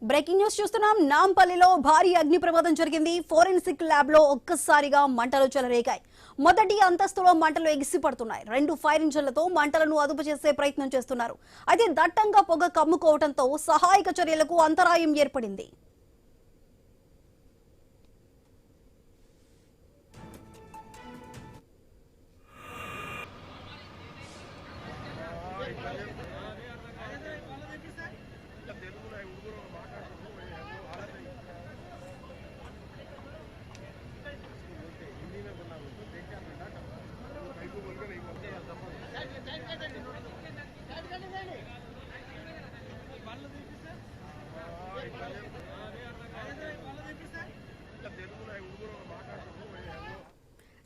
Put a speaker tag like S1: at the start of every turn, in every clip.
S1: Breaking news చూస్తున్నాం. నాంపల్లిలో భారీ అగ్ని ప్రమాదం జరిగింది. ఫోరెన్సిక్ ల్యాబ్ లో ఒక్కసారిగా మంటలు చెలరేగాయి. మొదటి అంతస్తులో మంటలు ఎగిసిపడుతున్నాయి. 2 ఫైర్ ఇంజన్లతో మంటలను అదుపు చేసే ప్రయత్నం చేస్తున్నారు. అయితే దట్టంగా పొగ కమ్ముకోవడంతో సహాయక చర్యలకు అంతరాయం ఏర్పడింది.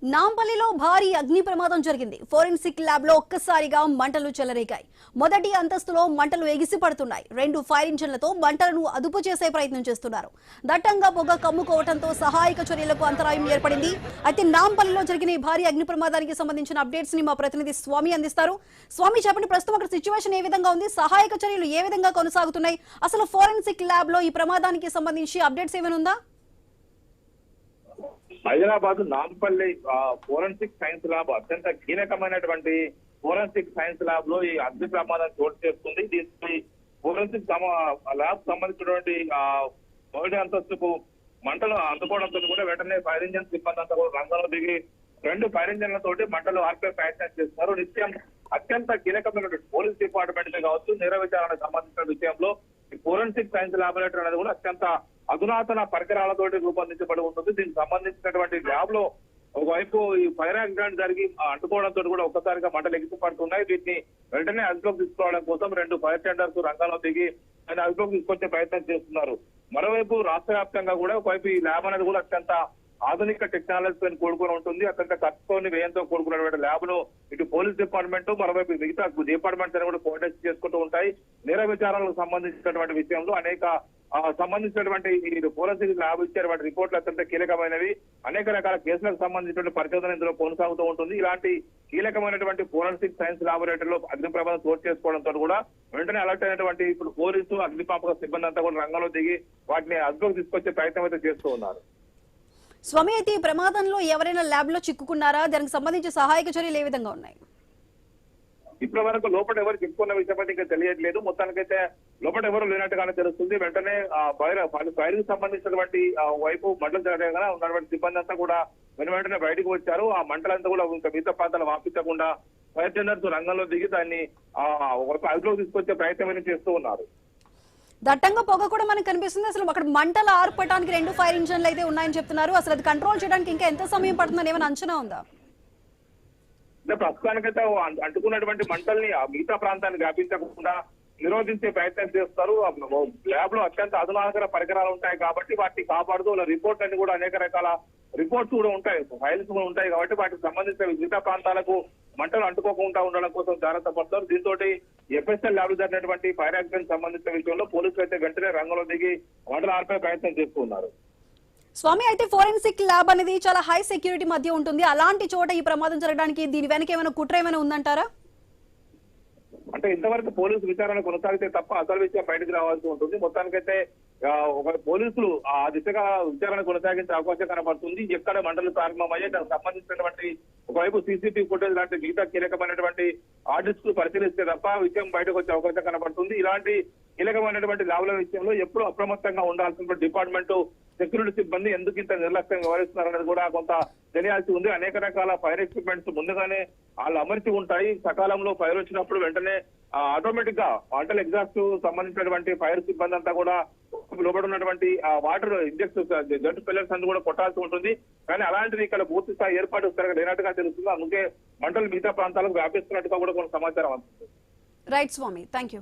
S1: నాంపల్లిలో భారీ అగ్ని ప్రమాదం జరిగింది. ఫోరెన్సిక్ ల్యాబ్ లో ఒక్కసారిగా మంటలు చెలరేగాయి. మొదటి అంతస్తులో మంటలు ఎగిసిపడుతున్నాయి. 2 ఫైర్ ఇంజన్లతో మంటలను అదుపు చేసే ప్రయత్నం చేస్తున్నారు. దట్టంగా పొగ కమ్ముకోవడంతో సహాయక చర్యలకు అంతరాయం ఏర్పడింది. అయితే నాంపల్లిలో జరిగిన ఈ భారీ అగ్ని ప్రమాదానికి సంబంధించిన అప్డేట్స్ ని మా ప్రతినిధి స్వామి అందిస్తారు. స్వామి, చెప్పండి, ప్రస్తుతం అక్కడ సిచ్యువేషన్ ఏ విధంగా ఉంది? సహాయక చర్యలు ఏ విధంగా కొనసాగుతున్నాయి? అసలు ఫోరెన్సిక్ ల్యాబ్ లో ఈ ప్రమాదానికి సంబంధించి అప్డేట్స్ ఏమైనా ఉందా?
S2: Hyderabad Nampally forensic science lab అత్యంత కీలకమైనటువంటి ఫోరెన్సిక్ సైన్స్ ల్యాబ్ లో ఈ అగ్ని ప్రమాదం చోటు చేసుకుంది. దీనికి ఫోరెన్సిక్ ల్యాబ్ సంబంధించినటువంటి మొదటి అంతస్తుకు మంటలు అందుకోవడంతో కూడా వెంటనే ఫైర్ ఇంజన్ సిబ్బంది అంతా కూడా రంగంలో దిగి 2 ఫైర్ ఇంజన్లతోటి మంటలు ఆర్పే ప్రయత్నం చేస్తున్నారు. నిత్యం అత్యంత కీలకమైనటువంటి పోలీస్ డిపార్ట్మెంట్ కావచ్చు, నేర విచారణకు సంబంధించిన విషయంలో ఈ ఫోరెన్సిక్ సైన్స్ ల్యాబొరేటరీ అనేది కూడా అత్యంత అధునాతన పరికరాలతోటి రూపొందించబడి ఉంటుంది. దీనికి సంబంధించినటువంటి ల్యాబ్ లో ఒకవైపు ఈ ఫైర్ యాక్సిడెంట్ జరిగి అంటుకోవడంతో కూడా ఒక్కసారిగా మంటలు ఎగిసిపడుతున్నాయి. వీటిని వెంటనే అదుపులోకి తీసుకోవడం కోసం 2 ఫైర్ టెండర్స్ రంగంలో దిగి ఆయన అదుపులోకి తీసుకొచ్చే ప్రయత్నం చేస్తున్నారు. మరోవైపు రాష్ట్ర వ్యాప్తంగా కూడా ఒకవైపు ఈ ల్యాబ్ అనేది కూడా అత్యంత ఆధునిక టెక్నాలజీతో కూడుకుని ఉంటుంది. అత్యంత ఖర్చుతోని వ్యయంతో కూడుకున్నటువంటి ల్యాబ్ లో ఇటు పోలీస్ డిపార్ట్మెంట్, మరోవైపు మిగతా డిపార్ట్మెంట్స్ అని కూడా కోఆర్డినేట్ చేసుకుంటూ ఉంటాయి. నేర విచారణలకు సంబంధించినటువంటి విషయంలో అనేక సంబంధించినటువంటి ఈ ఫోరెన్సిక్ ల్యాబ్ ఇచ్చేటువంటి రిపోర్ట్లు అత్యంత కీలకమైనవి. అనేక రకాల కేసులకు సంబంధించినటువంటి పరిశోధన ఇందులో కొనసాగుతూ ఉంటుంది. ఇలాంటి కీలకమైనటువంటి ఫోరెన్సిక్ సైన్స్ ల్యాబొరేటరీలో అగ్ని ప్రమాదం చోటు చేసుకోవడంతో కూడా వెంటనే అలర్ట్ అయినటువంటి ఇప్పుడు పోలీసు అగ్నిమాపక సిబ్బంది అంతా కూడా రంగంలో దిగి వాటిని అదుపులోకి తీసుకొచ్చే ప్రయత్నం అయితే చేస్తూ ఉన్నారు.
S1: స్వామి, అయితే ఈ ప్రమాదంలో ఎవరైనా ల్యాబ్ లో చిక్కుకున్నారా? దానికి సంబంధించి సహాయక చర్యలు ఏ విధంగా ఉన్నాయి?
S2: ఇప్పటి వరకు లోపల ఎవరు చెప్పుకున్న విషయం ఇంకా తెలియట్లేదు. మొత్తానికైతే లోపల ఎవరు లేనట్టుగానే తెలుస్తుంది. వెంటనే ఫైర్ కి సంబంధించినటువంటి వైపు మంటలు జరగగా ఉన్నటువంటి సిబ్బంది అంతా కూడా వెంటనే బయటకు వచ్చారు. ఆ మంటలంతా కూడా ఇంకా మిగతా ప్రాంతాలు వాపించకుండా ఫైర్ టెండర్స్ రంగంలో దిగి దాన్ని అదుపులోకి తీసుకొచ్చే ప్రయత్నం చేస్తూ ఉన్నారు.
S1: దట్టంగా పొగ కూడా మనకు కనిపిస్తుంది. అసలు అక్కడ మంటలు ఆర్పడానికి 2 ఫైర్ ఇంజన్లు అయితే ఉన్నాయని చెప్తున్నారు. అసలు అది కంట్రోల్ చేయడానికి ఇంకా ఎంత సమయం పడుతుందని ఏమైనా అంచనా ఉందా?
S2: ప్రస్తుతానికైతే అంటుకున్నటువంటి మంటల్ని మిగతా ప్రాంతాన్ని వ్యాపించకుండా నిరోధించే ప్రయత్నం చేస్తారు. ల్యాబ్ లో అత్యంత అధునాతన పరికరాలు ఉంటాయి కాబట్టి వాటిని కాపాడుతూ రిపోర్ట్ అన్ని కూడా అనేక రకాల రిపోర్ట్స్ కూడా ఉంటాయి, ఫైల్స్ కూడా ఉంటాయి కాబట్టి వాటికి సంబంధించిన మిగతా ప్రాంతాలకు మంటలు అంటుకోకుండా ఉండడం కోసం జాగ్రత్త పడతారు. దీంతో ఎఫ్ఎస్ఎల్ ల్యాబ్ జరిగినటువంటి ఫైర్ యాక్సిడెంట్ సంబంధించిన విషయంలో పోలీసులు అయితే వెంటనే రంగంలో దిగి మంటలు ఆర్పే ప్రయత్నం చేస్తూ ఉన్నారు.
S1: స్వామి, అయితే ఫోరెన్సిక్ ల్యాబ్ అనేది చాలా హై సెక్యూరిటీ మధ్య ఉంటుంది. అలాంటి చోట ఈ ప్రమాదం జరగడానికి దీని వెనక ఏమైనా కుట్ర ఏమైనా ఉందంటారా?
S2: అంటే ఇంతవరకు పోలీసు విచారణ కొనసాగితే తప్ప అసలు విషయం బయటకు రావాల్సి ఉంటుంది. మొత్తానికైతే ఒక పోలీసులు ఆ దిశగా విచారణ కొనసాగించే అవకాశం కనబడుతుంది. ఎక్కడ మంటలు ప్రారంభమయ్యాయి దానికి సంబంధించినటువంటి ఒకవైపు సీసీటీవీ ఫుటేజ్ లాంటి మిగతా కీలకమైనటువంటి ఆడిట్స్ కు పరిశీలిస్తే తప్ప విషయం బయటకు వచ్చే అవకాశం కనబడుతుంది. ఇలాంటి కీలకమైనటువంటి ల్యాబ్ల విషయంలో ఎప్పుడు అప్రమత్తంగా ఉండాల్సిన డిపార్ట్మెంట్ సెక్యూరిటీ సిబ్బంది ఎందుకు ఇంత నిర్లక్ష్యంగా వ్యవహరిస్తున్నారనేది కూడా కొంత తెలియాల్సి ఉంది. అనేక రకాల ఫైర్ ఎక్విప్మెంట్స్ ముందుగానే వాళ్ళు అమర్చి ఉంటాయి. సకాలంలో ఫైర్ వచ్చినప్పుడు వెంటనే ఆటోమేటిక్ గా వాటర్ ఎగ్జాస్ట్ సంబంధించినటువంటి ఫైర్ సిబ్బంది అంతా కూడా లోపల ఉన్నటువంటి వాటర్ ఇంజెక్ట్ జెట్ పిల్లర్స్ అంతా కూడా కొట్టాల్సి ఉంటుంది. కానీ అలాంటిది ఇక్కడ పూర్తి స్థాయి ఏర్పాటు లేనట్టుగా తెలుస్తుంది. అందుకే మంటలు మిగతా ప్రాంతాలకు వ్యాపిస్తున్నట్టుగా కూడా కొంత సమాచారం అందుతుంది.
S1: Right Swami, thank you.